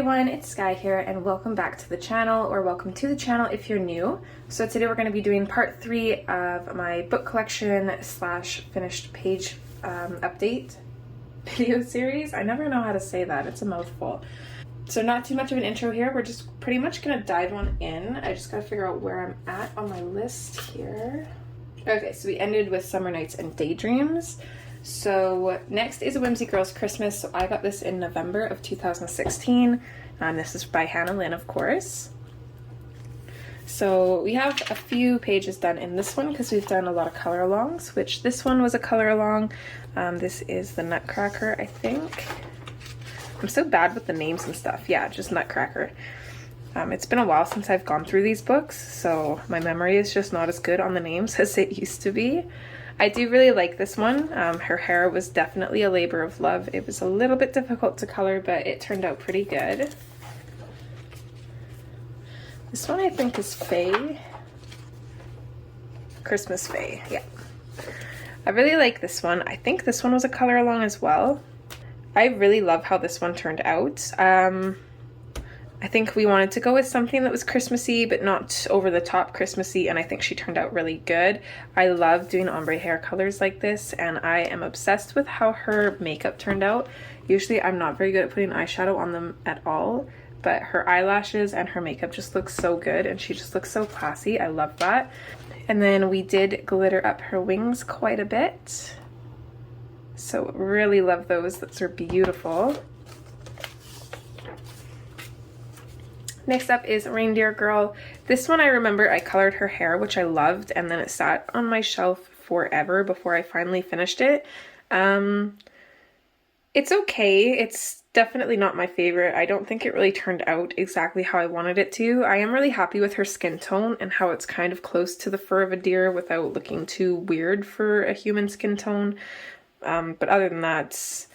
everyone, it's Sky here and welcome back to the channel, or welcome to the channel if you're new. So today we're going to be doing part 3 of my book collection slash finished page update video series. I never know how to say that, it's a mouthful. So not too much of an intro here, we're just pretty much going to dive on in. I just got to figure out where I'm at on my list here. Okay, so we ended with Summer Nights and Daydreams. So next is A Whimsy Girl's Christmas. So I got this in November of 2016, and this is by Hannah Lynn, of course. So we have a few pages done in this one because we've done a lot of color alongs, which this one was a color along. This is the Nutcracker, I think. I'm so bad with the names and stuff. Yeah, just Nutcracker. It's been a while since I've gone through these books, so my memory is just not as good on the names as it used to be. I do really like this one. Her hair was definitely a labor of love. It was a little bit difficult to color, but it turned out pretty good. This one I think is Faye. Christmas Faye, yeah. I really like this one. I think this one was a color along as well. I really love how this one turned out. I think we wanted to go with something that was Christmassy, but not over the top Christmassy, and I think she turned out really good. I love doing ombre hair colors like this, and I am obsessed with how her makeup turned out. Usually I'm not very good at putting eyeshadow on them at all, but her eyelashes and her makeup just look so good, and she just looks so classy. I love that. And then we did glitter up her wings quite a bit. So really love those. Those are beautiful. Next up is Reindeer Girl. This one I remember I colored her hair, which I loved, and then it sat on my shelf forever before I finally finished it. It's okay. It's definitely not my favorite. I don't think it really turned out exactly how I wanted it to. I am really happy with her skin tone and how it's kind of close to the fur of a deer without looking too weird for a human skin tone. But other than that,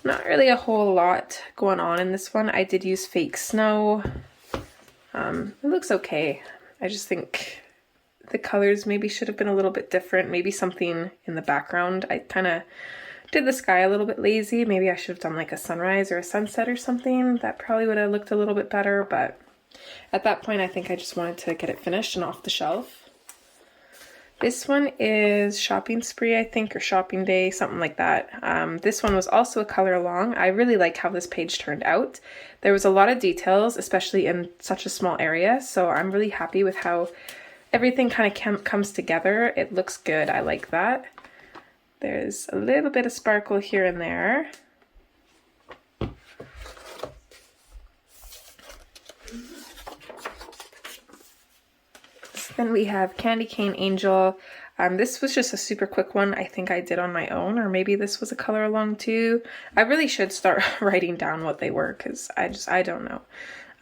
not really a whole lot going on in this one. I did use fake snow. It looks okay. I just think the colors maybe should have been a little bit different. Maybe something in the background. I kind of did the sky a little bit lazy. Maybe I should have done like a sunrise or a sunset or something. That probably would have looked a little bit better, but at that point I think I just wanted to get it finished and off the shelf. This one is Shopping Spree, I think, or Shopping Day, something like that. This one was also a color along. I really like how this page turned out. There was a lot of details, especially in such a small area, so I'm really happy with how everything kind of comes together. It looks good. I like that. There's a little bit of sparkle here and there. Then we have Candy Cane Angel. This was just a super quick one I think I did on my own, or maybe this was a color along too. I really should start writing down what they were because I don't know.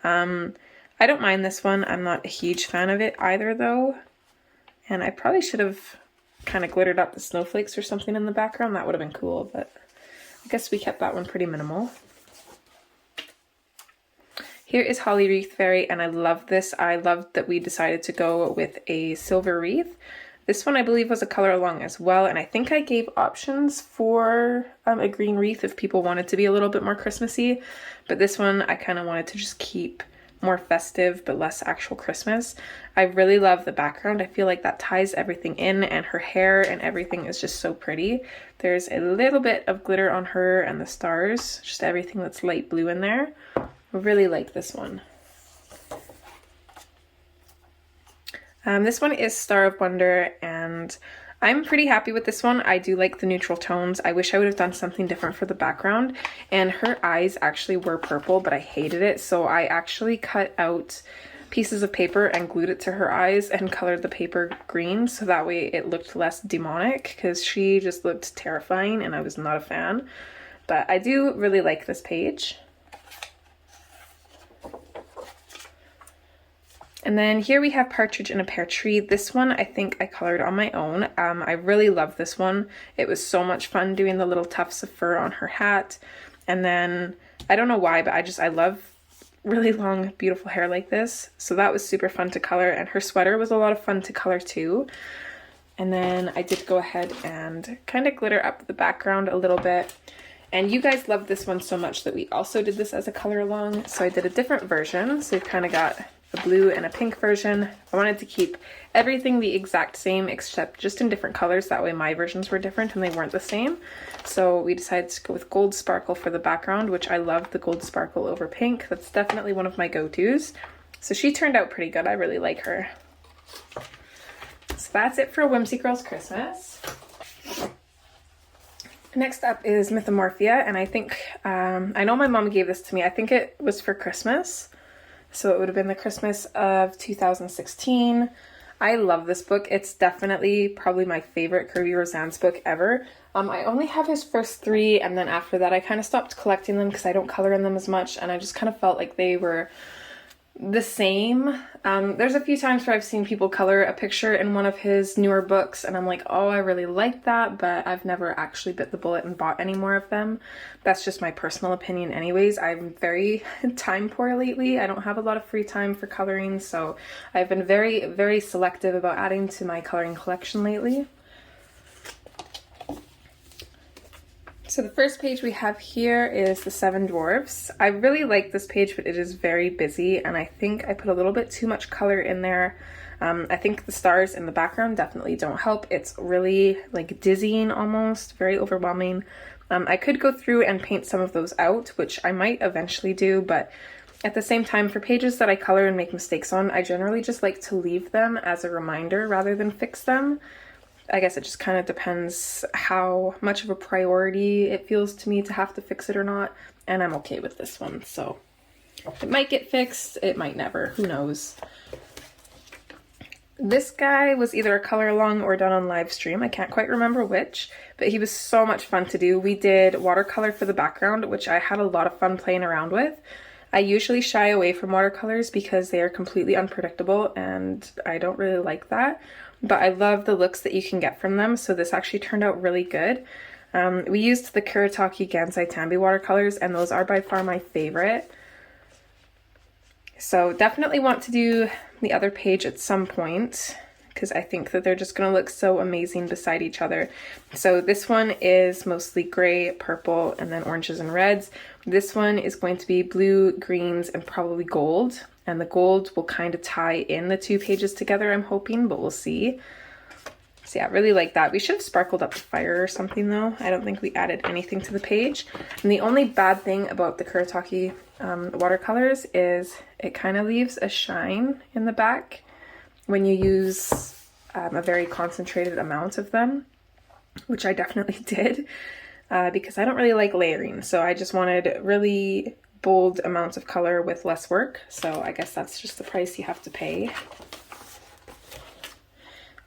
I don't mind this one. I'm not a huge fan of it either though. And I probably should have kind of glittered up the snowflakes or something in the background. That would have been cool, but I guess we kept that one pretty minimal. Here is Holly Wreath Fairy, and I love this. I loved that we decided to go with a silver wreath. This one I believe was a color along as well, and I think I gave options for a green wreath if people wanted to be a little bit more Christmassy, but this one I kind of wanted to just keep more festive but less actual Christmas. I really love the background. I feel like that ties everything in, and her hair and everything is just so pretty. There's a little bit of glitter on her and the stars, just everything that's light blue in there. I really like this one. This one is Star of Wonder, and I'm pretty happy with this one. I do like the neutral tones. I wish I would have done something different for the background, and her eyes actually were purple, but I hated it, so I actually cut out pieces of paper and glued it to her eyes and colored the paper green, so that way it looked less demonic, because she just looked terrifying and I was not a fan. But I do really like this page. And then here we have Partridge in a Pear Tree. This one I think I colored on my own. I really love this one. It was so much fun doing the little tufts of fur on her hat. And then, I don't know why, but I love really long, beautiful hair like this. So that was super fun to color. And her sweater was a lot of fun to color too. And then I did go ahead and kind of glitter up the background a little bit. And you guys loved this one so much that we also did this as a color along. So I did a different version. So we've kind of got a blue and a pink version. I wanted to keep everything the exact same except just in different colors. That way my versions were different and they weren't the same. So we decided to go with gold sparkle for the background, which I love the gold sparkle over pink. That's definitely one of my go-tos. So she turned out pretty good. I really like her. So that's it for Whimsy Girls Christmas. Next up is Mythomorphia, and I think, I know my mom gave this to me. I think it was for Christmas. So it would have been the Christmas of 2016. I love this book. It's definitely probably my favorite Kirby Rosan's book ever. I only have his first 3, and then after that I kind of stopped collecting them because I don't color in them as much, and I just kind of felt like they were the same. There's a few times where I've seen people color a picture in one of his newer books and I'm like, oh, I really like that, but I've never actually bit the bullet and bought any more of them. That's just my personal opinion anyways. I'm very time poor lately. I don't have a lot of free time for coloring, so I've been very, very selective about adding to my coloring collection lately. So the first page we have here is the 7 Dwarfs. I really like this page, but it is very busy, and I think I put a little bit too much color in there. I think the stars in the background definitely don't help. It's really like dizzying almost, very overwhelming. I could go through and paint some of those out, which I might eventually do, but at the same time, for pages that I color and make mistakes on, I generally just like to leave them as a reminder rather than fix them. I guess it just kind of depends how much of a priority it feels to me to have to fix it or not, and I'm okay with this one. So it might get fixed, it might never, who knows. This guy was either a color along or done on live stream. I can't quite remember which, but he was so much fun to do. We did watercolor for the background, which I had a lot of fun playing around with. I usually shy away from watercolors because they are completely unpredictable and I don't really like that. But I love the looks that you can get from them, so this actually turned out really good. We used the Kuretake Gansai Tambi watercolors, and those are by far my favorite. So definitely want to do the other page at some point, because I think that they're just going to look so amazing beside each other. So this one is mostly gray, purple, and then oranges and reds. This one is going to be blue, greens, and probably gold. And the gold will kind of tie in the 2 pages together, I'm hoping, but we'll see. So yeah, I really like that. We should have sparkled up the fire or something though. I don't think we added anything to the page. And the only bad thing about the Kuretake watercolors is it kind of leaves a shine in the back when you use a very concentrated amount of them, which I definitely did because I don't really like layering. So I just wanted really bold amounts of color with less work. So I guess that's just the price you have to pay.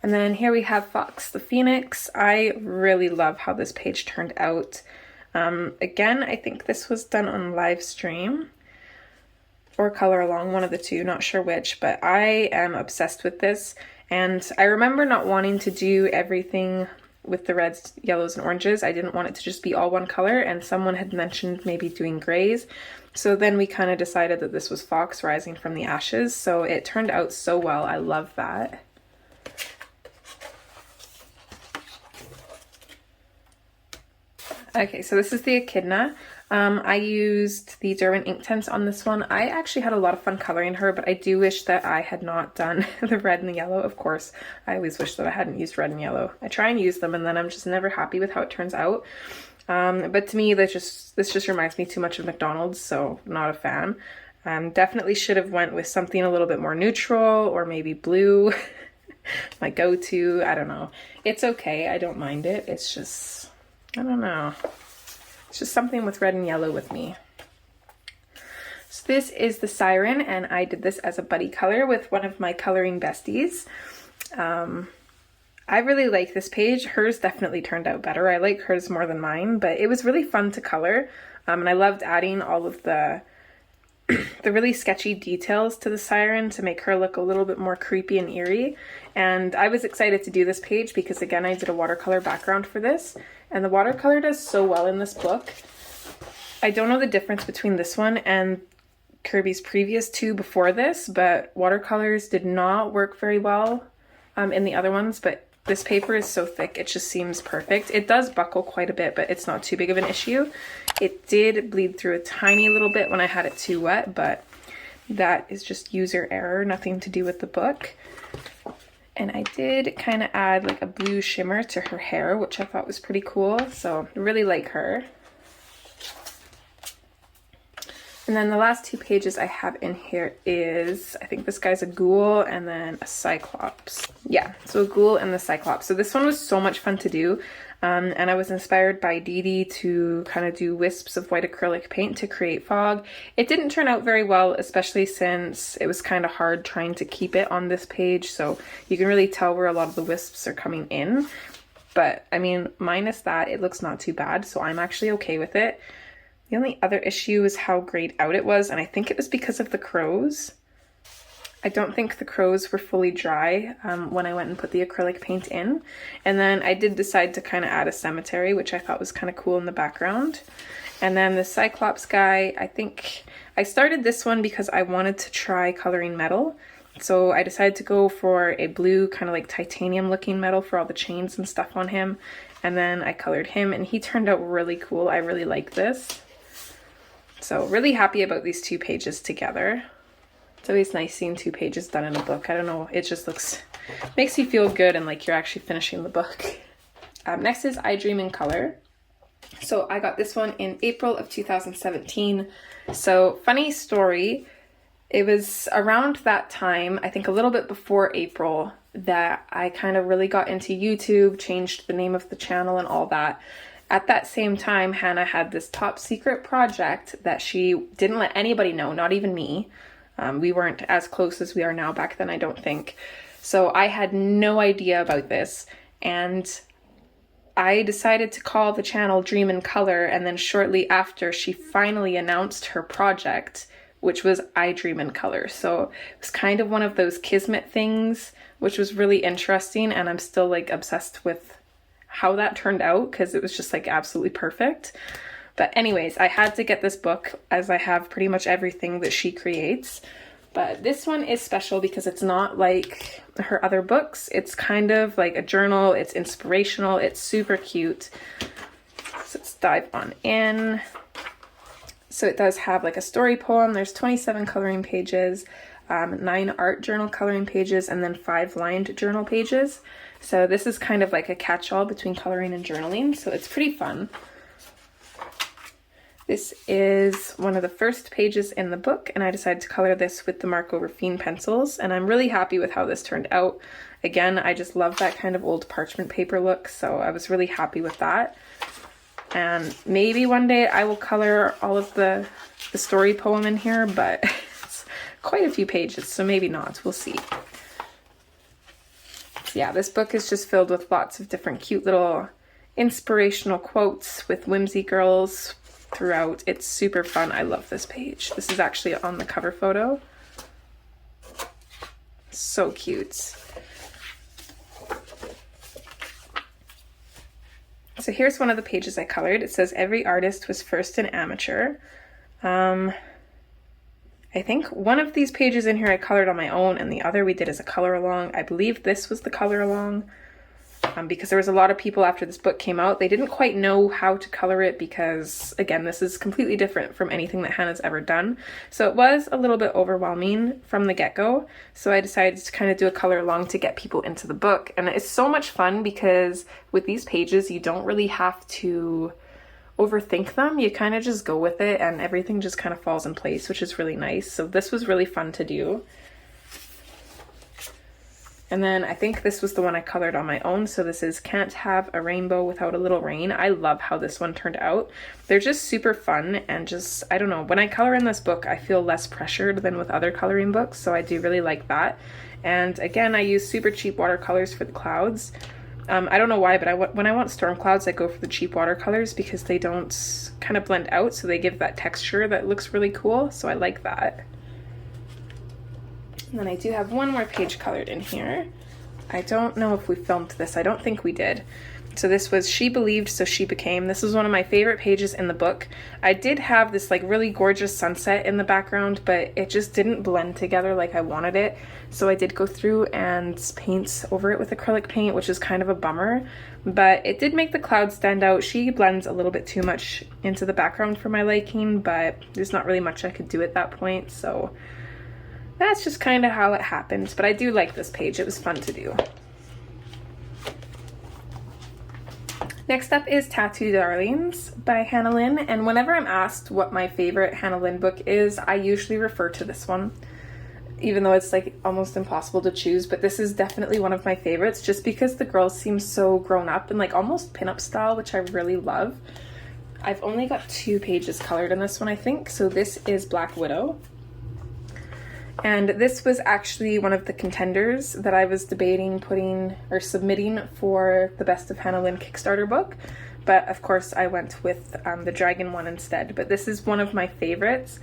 And then here we have Fox the Phoenix. I really love how this page turned out. Again, I think this was done on live stream or color along, one of the two, not sure which, but I am obsessed with this. And I remember not wanting to do everything with the reds, yellows, and oranges. I didn't want it to just be all one color, and someone had mentioned maybe doing grays. So then we kind of decided that this was Fox rising from the ashes, so it turned out so well. I love that. Okay, so this is the Echidna. I used the Derwent Inktense on this one. I actually had a lot of fun coloring her, but I do wish that I had not done the red and the yellow. Of course, I always wish that I hadn't used red and yellow. I try and use them, and then I'm just never happy with how it turns out. But to me, this just reminds me too much of McDonald's, so not a fan. Definitely should have went with something a little bit more neutral, or maybe blue. My go-to, I don't know. It's okay, I don't mind it. It's just, I don't know. It's just something with red and yellow with me. So this is the Siren, and I did this as a buddy color with one of my coloring besties. I really like this page. Hers definitely turned out better. I like hers more than mine, but it was really fun to color. And I loved adding all of the really sketchy details to the Siren to make her look a little bit more creepy and eerie. And I was excited to do this page because, again, I did a watercolor background for this. And the watercolor does so well in this book. I don't know the difference between this one and Kirby's previous 2 before this, but watercolors did not work very well in the other ones, but This paper is so thick, it just seems perfect. It does buckle quite a bit, but it's not too big of an issue. It did bleed through a tiny little bit when I had it too wet, but that is just user error, nothing to do with the book. And I did kind of add like a blue shimmer to her hair, which I thought was pretty cool. So I really like her. And then the last 2 pages I have in here is, I think this guy's a ghoul and then a cyclops. Yeah, so a ghoul and the cyclops. So this one was so much fun to do. And I was inspired by Dee Dee to kind of do wisps of white acrylic paint to create fog. It didn't turn out very well, especially since it was kind of hard trying to keep it on this page. So you can really tell where a lot of the wisps are coming in. But I mean, minus that, it looks not too bad. So I'm actually okay with it. The only other issue is how grayed out it was, and I think it was because of the crows. I don't think the crows were fully dry when I went and put the acrylic paint in. And then I did decide to kind of add a cemetery, which I thought was kind of cool in the background. And then the Cyclops guy, I think I started this one because I wanted to try coloring metal. So I decided to go for a blue kind of like titanium looking metal for all the chains and stuff on him. And then I colored him and he turned out really cool. I really like this. So really happy about these 2 pages together. It's always nice seeing 2 pages done in a book. I don't know, it just makes you feel good and like you're actually finishing the book. Next is I Dream in Color. So I got this one in April of 2017. So funny story, it was around that time, I think a little bit before April, that I kind of really got into YouTube, changed the name of the channel and all that. At that same time, Hannah had this top secret project that she didn't let anybody know, not even me. We weren't as close as we are now back then, I don't think. So I had no idea about this. And I decided to call the channel Dream in Color. And then shortly after, she finally announced her project, which was I Dream in Color. So it was kind of one of those kismet things, which was really interesting. And I'm still like obsessed with how that turned out because it was just like absolutely perfect. But anyways, I had to get this book as I have pretty much everything that she creates. But this one is special because it's not like her other books. It's kind of like a journal. It's inspirational. It's super cute. So let's dive on in. So it does have like a story poem. There's 27 coloring pages, 9 art journal coloring pages, and then 5 lined journal pages. So this is kind of like a catch-all between coloring and journaling, so it's pretty fun. This is one of the first pages in the book, and I decided to color this with the Mark Over Fiend pencils, and I'm really happy with how this turned out. Again, I just love that kind of old parchment paper look, so I was really happy with that. And maybe one day I will color all of the story poem in here, but it's quite a few pages, so maybe not. We'll see. Yeah, this book is just filled with lots of different cute little inspirational quotes with whimsy girls throughout. It's super fun. I love this page. This is actually on the cover photo. So cute. So here's one of the pages I colored. It says, every artist was first an amateur. I think one of these pages in here I colored on my own, and the other we did as a color along. I believe this was the color along, because there was a lot of people after this book came out. They didn't quite know how to color it because, again, this is completely different from anything that Hannah's ever done. So it was a little bit overwhelming from the get-go. So I decided to kind of do a color along to get people into the book. And it's so much fun because with these pages, you don't really have to overthink them. You kind of just go with it and everything just kind of falls in place, which is really nice. So this was really fun to do. And then I think this was the one I colored on my own. So this is Can't Have a Rainbow Without a Little Rain. I love how this one turned out. They're just super fun and just, I don't know, when I color in this book, I feel less pressured than with other coloring books. So I do really like that. And again, I use super cheap watercolors for the clouds. I don't know why, but when I want storm clouds, I go for the cheap watercolors because they don't kind of blend out. So they give that texture that looks really cool. So I like that. And then I do have one more page colored in here. I don't know if we filmed this. I don't think we did. So this was She Believed, So She Became. This was one of my favorite pages in the book. I did have this like really gorgeous sunset in the background, but it just didn't blend together like I wanted it. So I did go through and paint over it with acrylic paint, which is kind of a bummer, but it did make the clouds stand out. She blends a little bit too much into the background for my liking, but there's not really much I could do at that point. So that's just kind of how it happened. But I do like this page. It was fun to do. Next up is Tattoo Darlings by Hannah Lynn, and whenever I'm asked what my favorite Hannah Lynn book is, I usually refer to this one, even though it's like almost impossible to choose, but this is definitely one of my favorites just because the girls seem so grown up and like almost pinup style, which I really love. I've only got 2 pages colored in this one, I think, so this is Black Widow. And this was actually one of the contenders that I was debating putting or submitting for the Best of Hannah Lynn Kickstarter book. But of course I went with the dragon one instead. But this is one of my favorites.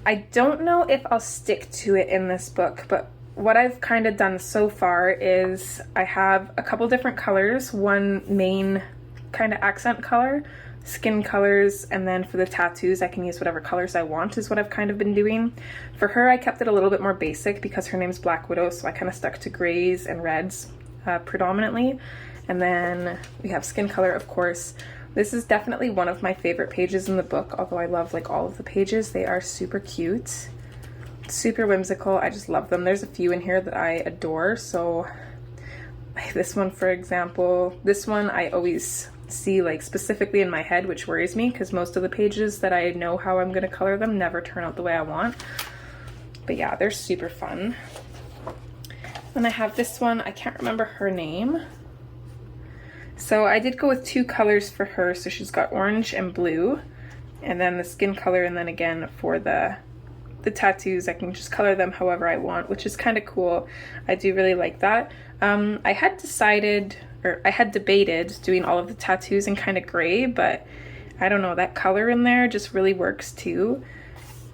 I don't know if I'll stick to it in this book, but what I've kind of done so far is I have a couple different colors, one main kind of accent color, skin colors, and then for the tattoos I can use whatever colors I want is what I've kind of been doing. For her I kept it a little bit more basic because her name's Black Widow, so I kind of stuck to grays and reds predominantly. And then we have skin color, of course. This is definitely one of my favorite pages in the book, although I love like all of the pages. They are super cute, super whimsical. I just love them. There's a few in here that I adore. So this one, for example, this one I always see like specifically in my head, which worries me because most of the pages that I know how I'm going to color them never turn out the way I want. But yeah, they're super fun. Then I have this one, I can't remember her name. So I did go with 2 colors for her. So she's got orange and blue, and then the skin color, and then again for the tattoos I can just color them however I want, which is kind of cool. I do really like that. I had decided, or I had debated doing all of the tattoos in kind of gray, but I don't know, that color in there just really works too.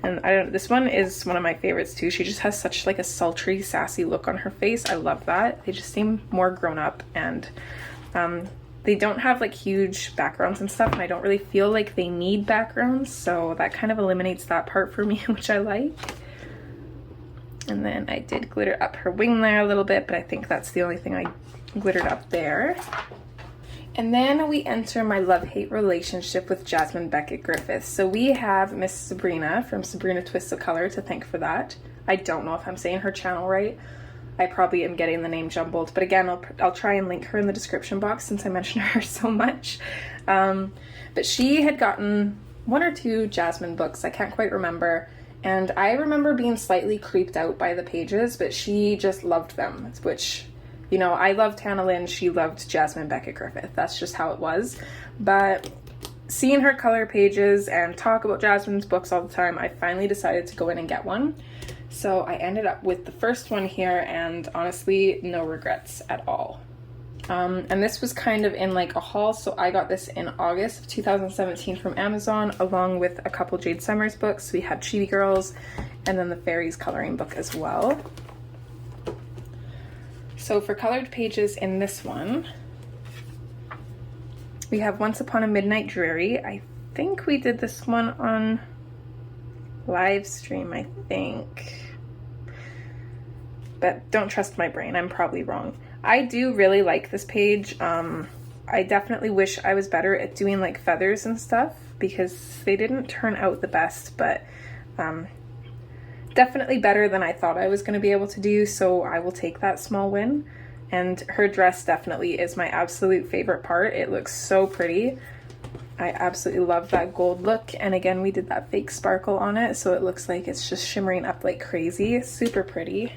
And I don't, this one is one of my favorites too. She just has such like a sultry, sassy look on her face. I love that. They just seem more grown up, and they don't have like huge backgrounds and stuff, and I don't really feel like they need backgrounds, so that kind of eliminates that part for me, which I like. And then I did glitter up her wing there a little bit, but I think that's the only thing I glittered up there. And then we enter my love-hate relationship with Jasmine Beckett Griffith. So we have Miss Sabrina from Sabrina Twists of Color to thank for that. I don't know if I'm saying her channel right. I probably am getting the name jumbled, but again, I'll try and link her in the description box since I mentioned her so much. But she had gotten 1 or 2 Jasmine books, I can't quite remember, and I remember being slightly creeped out by the pages, but she just loved them, which, you know, I loved Hannah Lynn, she loved Jasmine Beckett Griffith. That's just how it was. But seeing her color pages and talk about Jasmine's books all the time, I finally decided to go in and get one. So I ended up with the first one here, and honestly, no regrets at all. And this was kind of in like a haul, so I got this in August of 2017 from Amazon, along with a couple Jade Summers books. We had Chibi Girls, and then the Fairies coloring book as well. So for colored pages in this one, we have Once Upon a Midnight Dreary. I think we did this one on live stream, I think. But don't trust my brain, I'm probably wrong. I do really like this page. I definitely wish I was better at doing like feathers and stuff because they didn't turn out the best, but definitely better than I thought I was going to be able to do, so I will take that small win. And her dress definitely is my absolute favorite part. It looks so pretty. I absolutely love that gold look, and again we did that fake sparkle on it, so it looks like it's just shimmering up like crazy. Super pretty.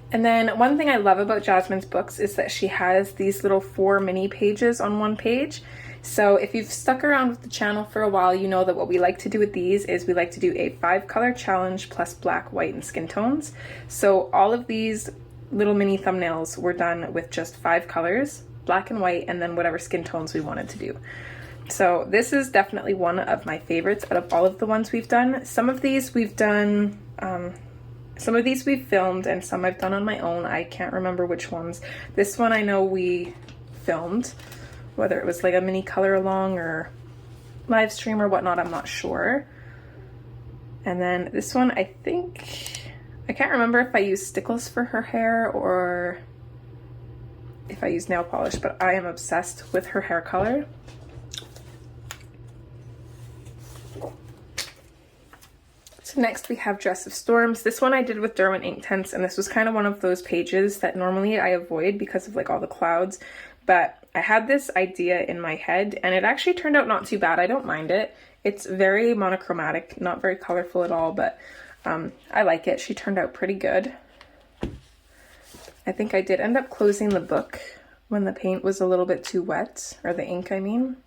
And then one thing I love about Jasmine's books is that she has these little 4 mini pages on one page. So if you've stuck around with the channel for a while, you know that what we like to do with these is we like to do a 5-color challenge plus black, white, and skin tones. So all of these little mini thumbnails were done with just 5 colors, black and white, and then whatever skin tones we wanted to do. So this is definitely one of my favorites out of all of the ones we've done. Some of these we've done Some of these we've filmed and some I've done on my own. I can't remember which ones. This one I know we filmed, whether it was like a mini color along or live stream or whatnot, I'm not sure. And then this one, I think, I can't remember if I used stickles for her hair or if I used nail polish, but I am obsessed with her hair color. So next we have Dress of Storms. This one I did with Derwent Inktense, and this was kind of one of those pages that normally I avoid because of like all the clouds, but I had this idea in my head and it actually turned out not too bad. I don't mind it. It's very monochromatic, not very colorful at all, but I like it. She turned out pretty good. I think I did end up closing the book when the paint was a little bit too wet, or the ink I mean.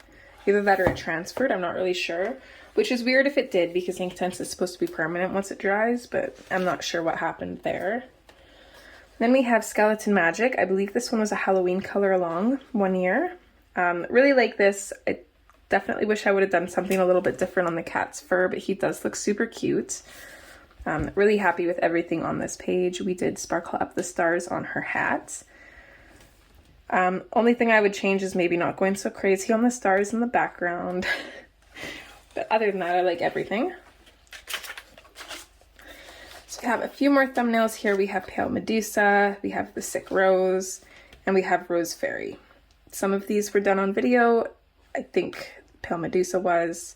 Either that or it transferred, I'm not really sure. Which is weird if it did, because Inktense is supposed to be permanent once it dries, but I'm not sure what happened there. Then we have Skeleton Magic. I believe this one was a Halloween color along one year. Really like this. I definitely wish I would have done something a little bit different on the cat's fur, but he does look super cute. Really happy with everything on this page. We did sparkle up the stars on her hat. Only thing I would change is maybe not going so crazy on the stars in the background. But other than that, I like everything. So we have a few more thumbnails here. We have Pale Medusa, we have the Sick Rose, and we have Rose Fairy. Some of these were done on video. I think Pale Medusa was.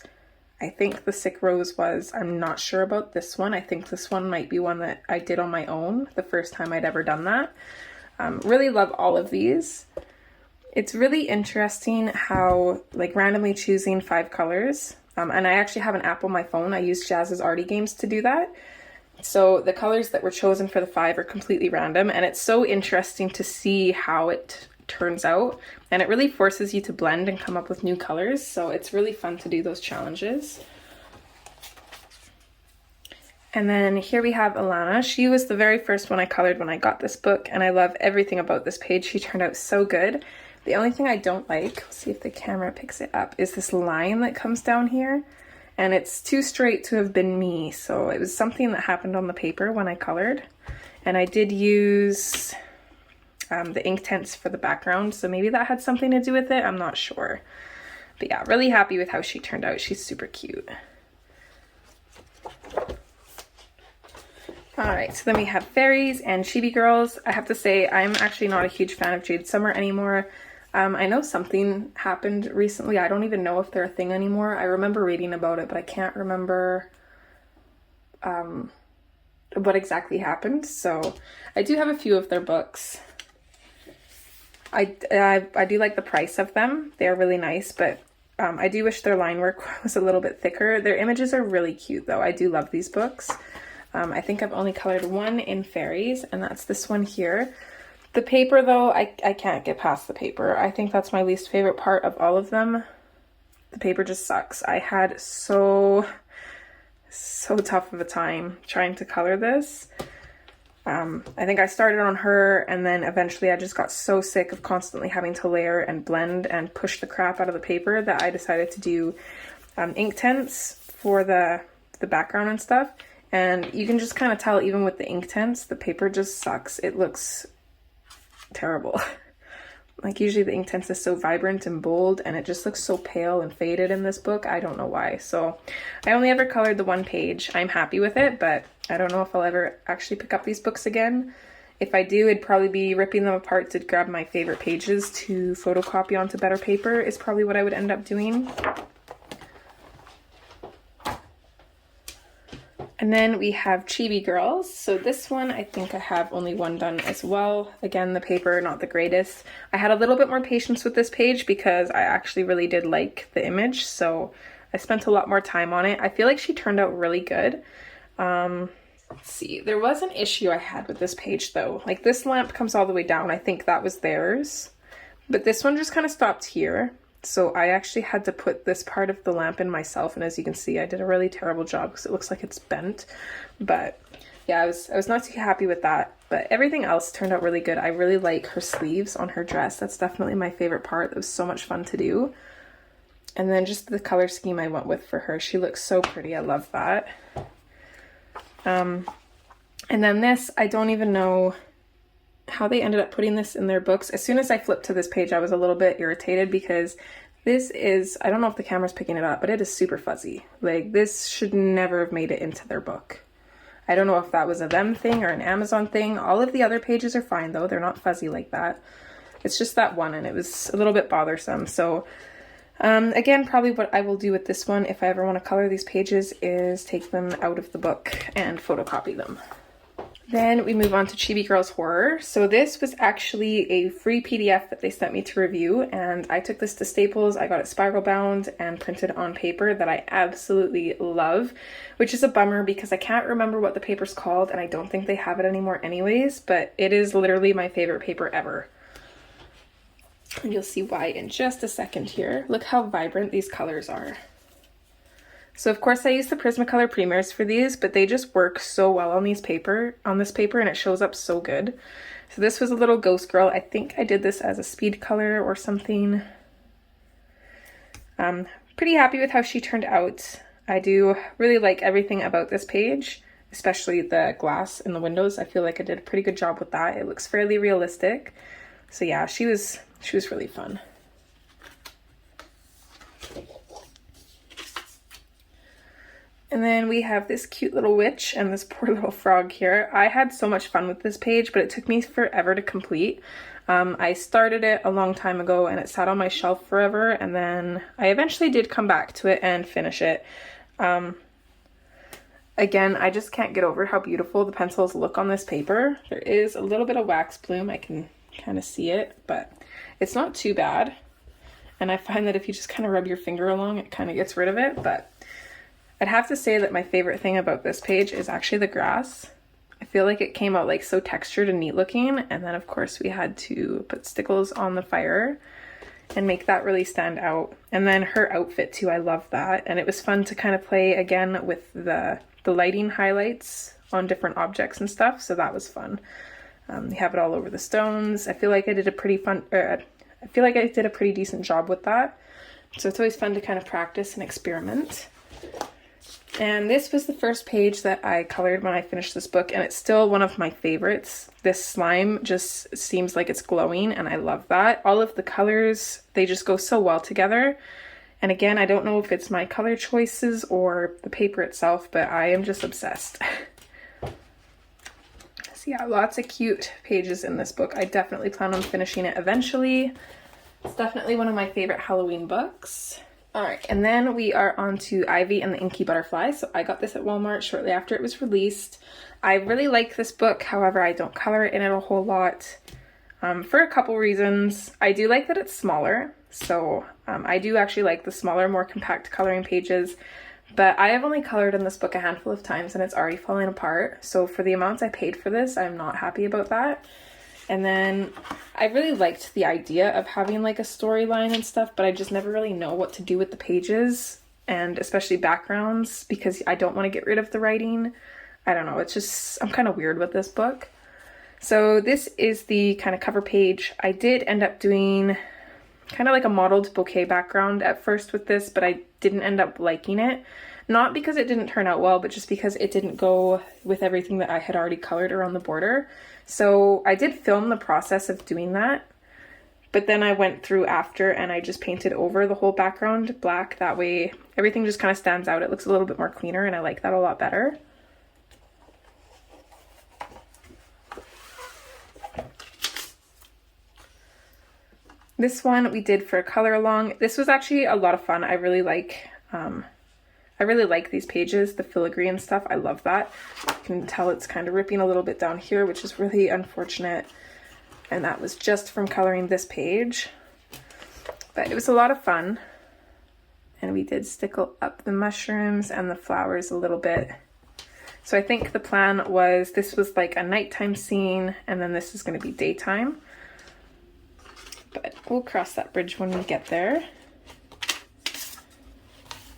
I think the Sick Rose was. I'm not sure about this one. I think this one might be one that I did on my own, the first time I'd ever done that. Really love all of these. It's really interesting how, like, randomly choosing 5 colors, and I actually have an app on my phone. I use Jazz's Arty Games to do that. So the colors that were chosen for the 5 are completely random, and it's so interesting to see how it turns out, and it really forces you to blend and come up with new colors, so it's really fun to do those challenges. And then here we have Alana. She was the very first one I colored when I got this book, and I love everything about this page. She turned out so good. The only thing I don't like, let's see if the camera picks it up, is this line that comes down here. And it's too straight to have been me, so it was something that happened on the paper when I colored. And I did use the Inktense for the background, so maybe that had something to do with it, I'm not sure. But yeah, really happy with how she turned out. She's super cute. Alright, so then we have Fairies and Chibi Girls. I have to say, I'm actually not a huge fan of Jade Summer anymore. I know something happened recently. I don't even know if they're a thing anymore. I remember reading about it, but I can't remember what exactly happened. So I do have a few of their books. I do like the price of them. They are really nice, but I do wish their line work was a little bit thicker. Their images are really cute, though. I do love these books. I think I've only colored one in Fairies, and that's this one here. The paper, though, I can't get past the paper. I think that's my least favorite part of all of them. The paper just sucks. I had so tough of a time trying to color this. I think I started on her, and then eventually I just got so sick of constantly having to layer and blend and push the crap out of the paper that I decided to do Inktense for the background and stuff. And you can just kind of tell, even with the Inktense, the paper just sucks. It looks terrible. Like, usually the Inktense is so vibrant and bold, and it just looks so pale and faded in this book. I don't know why. So I only ever colored the one page. I'm happy with it, but I don't know if I'll ever actually pick up these books again. If I do, it'd probably be ripping them apart to grab my favorite pages to photocopy onto better paper is probably what I would end up doing. And then we have Chibi Girls. So this one, I think I have only one done as well. Again, the paper, not the greatest. I had a little bit more patience with this page because I actually really did like the image. So I spent a lot more time on it. I feel like she turned out really good. Let's see. There was an issue I had with this page though. Like, this lamp comes all the way down. I think that was theirs. But this one just kind of stopped here. So I actually had to put this part of the lamp in myself, and as you can see, I did a really terrible job because it looks like it's bent. But yeah, I was not too happy with that. But everything else turned out really good. I really like her sleeves on her dress. That's definitely my favorite part. It was so much fun to do. And then just the color scheme I went with for her. She looks so pretty. I love that. And then this, I don't even know how they ended up putting this in their books. As soon as I flipped to this page, I was a little bit irritated because this is, I don't know if the camera's picking it up, but it is super fuzzy. Like, this should never have made it into their book. I don't know if that was a them thing or an Amazon thing. All of the other pages are fine though. They're not fuzzy like that. It's just that one, and it was a little bit bothersome. So again, probably what I will do with this one if I ever want to color these pages is take them out of the book and photocopy them. Then we move on to Chibi Girls Horror. So this was actually a free PDF that they sent me to review, and I took this to Staples. I got it spiral bound and printed on paper that I absolutely love, which is a bummer because I can't remember what the paper's called, and I don't think they have it anymore anyways, but it is literally my favorite paper ever. And you'll see why in just a second here. Look how vibrant these colors are. So of course I use the Prismacolor primers for these, but they just work so well on this paper, and it shows up so good. So this was a little ghost girl. I think I did this as a speed color or something. Pretty happy with how she turned out. I do really like everything about this page, especially the glass in the windows. I feel like I did a pretty good job with that. It looks fairly realistic. So yeah, she was really fun. And then we have this cute little witch and this poor little frog here. I had so much fun with this page, but it took me forever to complete. I started it a long time ago and it sat on my shelf forever, and then I eventually did come back to it and finish it. Again, I just can't get over how beautiful the pencils look on this paper. There is a little bit of wax bloom, I can kind of see it, but it's not too bad. And I find that if you just kind of rub your finger along, it kind of gets rid of it, but I'd have to say that my favorite thing about this page is actually the grass. I feel like it came out like so textured and neat looking, and then of course we had to put stickles on the fire and make that really stand out. And then her outfit too, I love that, and it was fun to kind of play again with the lighting highlights on different objects and stuff, so that was fun. You have it all over the stones. I feel like I did a pretty decent job with that, so it's always fun to kind of practice and experiment. And this was the first page that I colored when I finished this book, and it's still one of my favorites. This slime just seems like it's glowing, and I love that. All of the colors, they just go so well together. And again, I don't know if it's my color choices or the paper itself, but I am just obsessed. So yeah, lots of cute pages in this book. I definitely plan on finishing it eventually. It's definitely one of my favorite Halloween books. Alright, and then we are on to Ivy and the Inky Butterfly. So I got this at Walmart shortly after it was released. I really like this book, however I don't color in it a whole lot for a couple reasons. I do like that it's smaller, so I do actually like the smaller, more compact coloring pages, but I have only colored in this book a handful of times and it's already falling apart. So for the amounts I paid for this, I'm not happy about that. And then I really liked the idea of having like a storyline and stuff, but I just never really know what to do with the pages, and especially backgrounds, because I don't want to get rid of the writing. I don't know, it's just, I'm kind of weird with this book. So this is the kind of cover page. I did end up doing kind of like a modeled bouquet background at first with this, but I didn't end up liking it. Not because it didn't turn out well, but just because it didn't go with everything that I had already colored around the border. So I did film the process of doing that, but then I went through after and I just painted over the whole background black. That way everything just kind of stands out. It looks a little bit more cleaner and I like that a lot better. This one we did for a color along. This was actually a lot of fun. I really like these pages, the filigree and stuff. I love that. You can tell it's kind of ripping a little bit down here, which is really unfortunate. And that was just from coloring this page. But it was a lot of fun. And we did stickle up the mushrooms and the flowers a little bit. So I think the plan was this was like a nighttime scene, and then this is going to be daytime. But we'll cross that bridge when we get there.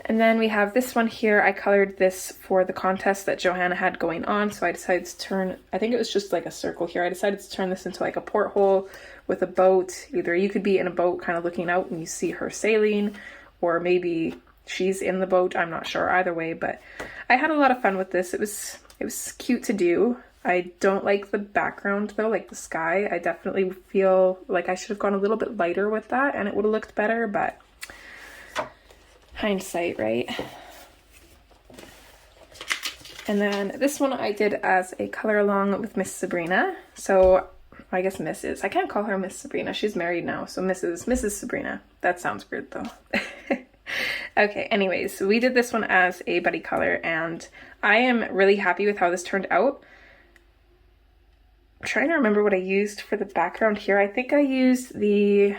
And then we have this one here. I colored this for the contest that Johanna had going on, so I decided to turn, I think it was just like a circle here. I decided to turn this into like a porthole with a boat. Either you could be in a boat kind of looking out and you see her sailing, or maybe she's in the boat. I'm not sure either way, but I had a lot of fun with this. It was cute to do. I don't like the background though, like the sky. I definitely feel like I should have gone a little bit lighter with that and it would have looked better, but hindsight, right? And then this one I did as a color along with Miss Sabrina. So I guess Mrs. I can't call her Miss Sabrina. She's married now, so Mrs. Sabrina. That sounds weird though. Okay, anyways, we did this one as a buddy color and I am really happy with how this turned out. I'm trying to remember what I used for the background here. I think I used the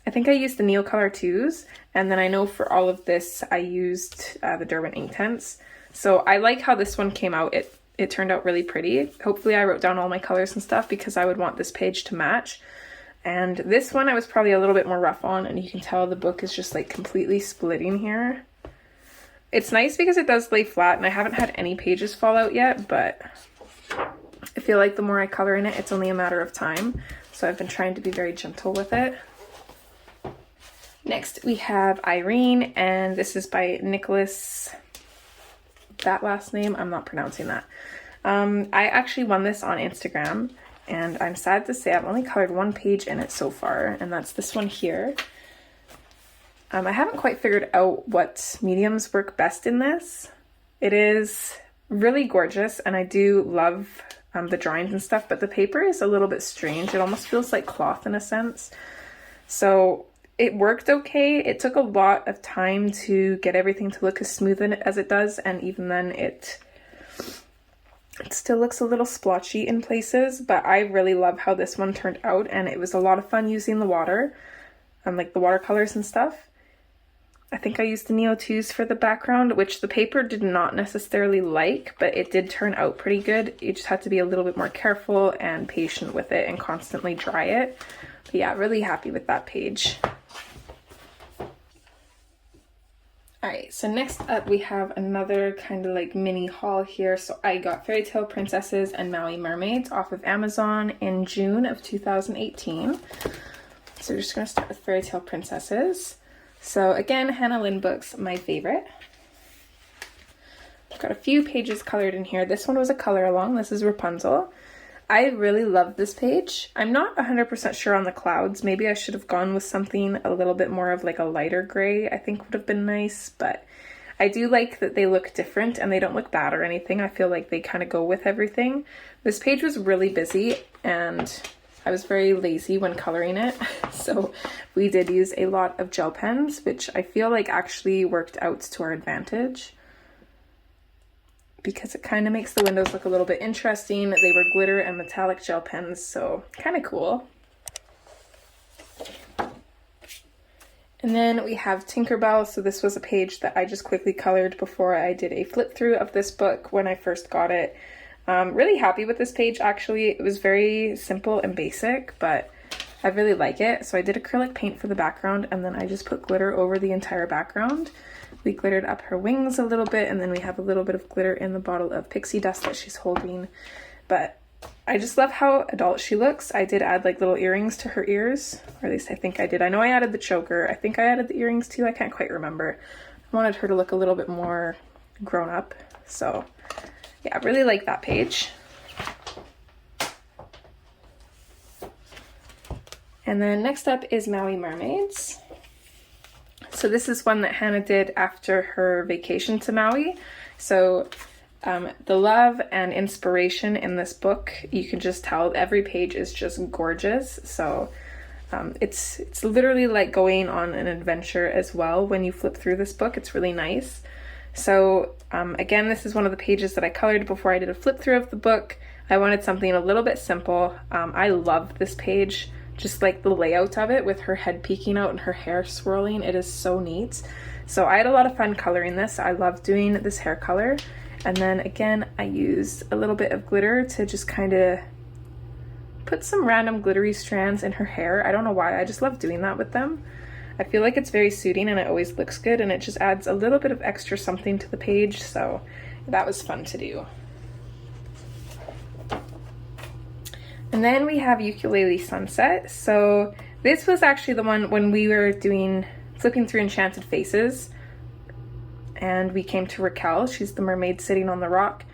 Neocolor 2s, and then I know for all of this I used the Derwent Inktense. So I like how this one came out. It turned out really pretty. Hopefully I wrote down all my colors and stuff because I would want this page to match. And this one I was probably a little bit more rough on, and you can tell the book is just like completely splitting here. It's nice because it does lay flat, and I haven't had any pages fall out yet, but I feel like the more I color in it, it's only a matter of time. So I've been trying to be very gentle with it. Next we have Irene, and this is by Nicholas. That last name, I'm not pronouncing that. I actually won this on Instagram, and I'm sad to say I've only colored one page in it so far, and that's this one here. I haven't quite figured out what mediums work best in this. It is really gorgeous, and I do love the drawings and stuff, but the paper is a little bit strange. It almost feels like cloth in a sense. So it worked okay. It took a lot of time to get everything to look as smooth as it does, and even then it still looks a little splotchy in places, but I really love how this one turned out, and it was a lot of fun using the water, like the watercolors and stuff. I think I used the Neo 2s for the background, which the paper did not necessarily like, but it did turn out pretty good. You just had to be a little bit more careful and patient with it and constantly dry it. But yeah, really happy with that page. Alright, so next up we have another kind of like mini haul here. So I got Fairytale Princesses and Maui Mermaids off of Amazon in June of 2018. So we're just going to start with Fairytale Princesses. So again, Hannah Lynn books, my favorite. I've got a few pages colored in here. This one was a color along. This is Rapunzel. I really love this page. I'm not 100% sure on the clouds. Maybe I should have gone with something a little bit more of like a lighter gray, I think would have been nice, but I do like that they look different and they don't look bad or anything. I feel like they kind of go with everything. This page was really busy and I was very lazy when coloring it, so we did use a lot of gel pens, which I feel like actually worked out to our advantage because it kind of makes the windows look a little bit interesting. They were glitter and metallic gel pens, so kind of cool. And then we have Tinkerbell. So this was a page that I just quickly colored before I did a flip through of this book when I first got it. Really happy with this page actually. It was very simple and basic, but I really like it. So I did acrylic paint for the background, and then I just put glitter over the entire background. We glittered up her wings a little bit, and then we have a little bit of glitter in the bottle of pixie dust that she's holding. But I just love how adult she looks. I did add like little earrings to her ears, or at least I think I did. I know I added the choker. I think I added the earrings too. I can't quite remember. I wanted her to look a little bit more grown up. So yeah, I really like that page. And then next up is Maui Mermaids. So this is one that Hannah did after her vacation to Maui. So the love and inspiration in this book, you can just tell every page is just gorgeous. So it's literally like going on an adventure as well when you flip through this book. It's really nice. So again, this is one of the pages that I colored before I did a flip through of the book. I wanted something a little bit simple. I love this page, just like the layout of it with her head peeking out and her hair swirling. It is so neat. So I had a lot of fun coloring this. I love doing this hair color. And then again, I used a little bit of glitter to just kind of put some random glittery strands in her hair. I don't know why, I just love doing that with them. I feel like it's very suiting and it always looks good, and it just adds a little bit of extra something to the page, so that was fun to do. And then we have Ukulele Sunset. So this was actually the one when we were flipping through Enchanted Faces, and we came to Raquel. She's the mermaid sitting on the rock,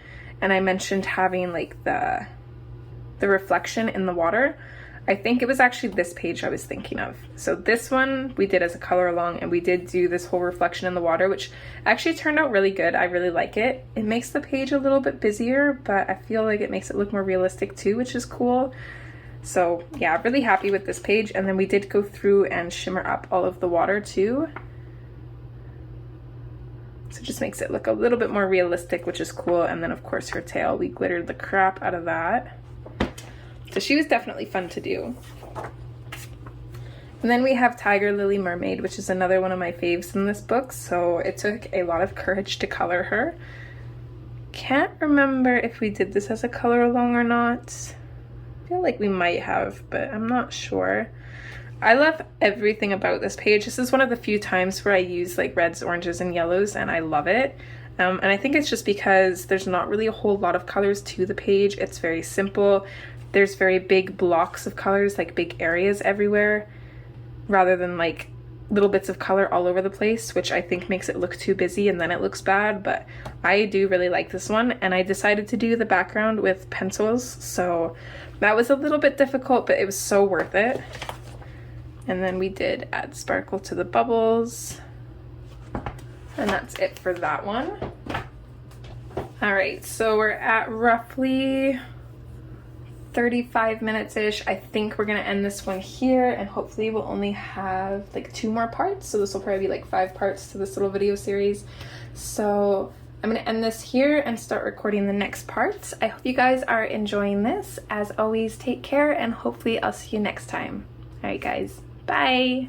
and I mentioned having like the reflection in the water. I think it was actually this page I was thinking of. So this one we did as a color along, and we did do this whole reflection in the water, which actually turned out really good. I really like it. It makes the page a little bit busier, but I feel like it makes it look more realistic too, which is cool. So yeah, really happy with this page. And then we did go through and shimmer up all of the water too. So it just makes it look a little bit more realistic, which is cool. And then of course her tail, we glittered the crap out of that. So she was definitely fun to do. And then we have Tiger Lily Mermaid, which is another one of my faves in this book. So it took a lot of courage to color her. Can't remember if we did this as a color along or not. I feel like we might have, but I'm not sure. I love everything about this page. This is one of the few times where I use like reds, oranges, and yellows, and I love it. And I think it's just because there's not really a whole lot of colors to the page. It's very simple. There's very big blocks of colors, like big areas everywhere, rather than like little bits of color all over the place, which I think makes it look too busy and then it looks bad. But I do really like this one, and I decided to do the background with pencils, so that was a little bit difficult, but it was so worth it. And then we did add sparkle to the bubbles, and that's it for that one. All right, so we're at roughly 35 minutes-ish. I think we're gonna end this one here, and hopefully we'll only have like 2 more parts. So this will probably be like 5 parts to this little video series. So I'm gonna end this here and start recording the next parts. I hope you guys are enjoying this. As always, take care, and hopefully I'll see you next time. All right, guys, bye.